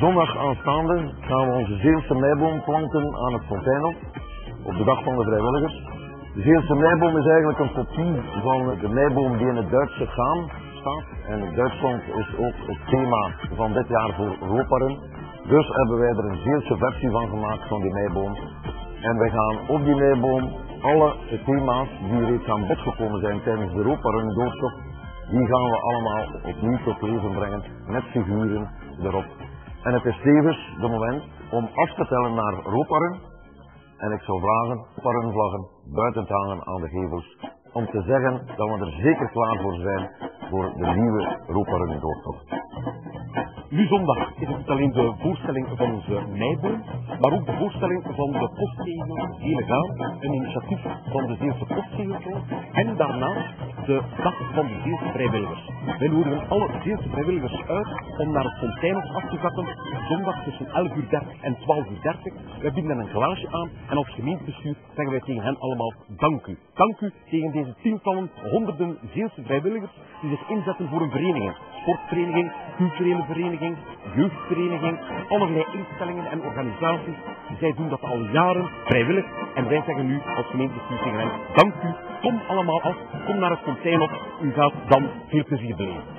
Zondag aanstaande gaan we onze Zeelse meiboom planten aan het Fonteinhof op de dag van de vrijwilligers. De Zeelse meiboom is eigenlijk een kopie van de meiboom die in het Duitse Gaan staat. En Duitsland is ook het thema van dit jaar voor Roparen. Dus hebben wij er een Zeelse versie van gemaakt van die meiboom. En wij gaan op die meiboom alle thema's die reeds aan bod gekomen zijn tijdens de Roparen-doortocht, die gaan we allemaal opnieuw tot leven brengen met figuren erop. En het is tevens de moment om af te tellen naar Roparen. En ik zou vragen Roparenvlaggen buiten te hangen aan de gevels, om te zeggen dat we er zeker klaar voor zijn voor de nieuwe Roparen-doortocht. Nu zondag is het niet alleen de voorstelling van onze meiboom, maar ook de voorstelling van de Postzegel Hele Gaan, een initiatief van de Zeelse Postzegelfonds, en daarnaast de Dag van de Zeelse Vrijwilligers. Wij nodigen alle Zeelse vrijwilligers uit om naar het Fonteinhof af te zakken, zondag tussen 11:30 en 12:30. Wij bieden hen een glaasje aan en als gemeentebestuur zeggen wij tegen hen allemaal dank u. Dank u tegen deze tientallen, honderden Zeelse vrijwilligers die zich inzetten voor een vereniging. Sportvereniging, culturele vereniging, jeugdvereniging, allerlei instellingen en organisaties. Zij doen dat al jaren vrijwillig en wij zeggen nu als gemeentebestuur tegen hen, dank u, kom allemaal af, kom naar het Fonteinhof, u gaat dan veel plezier beleven.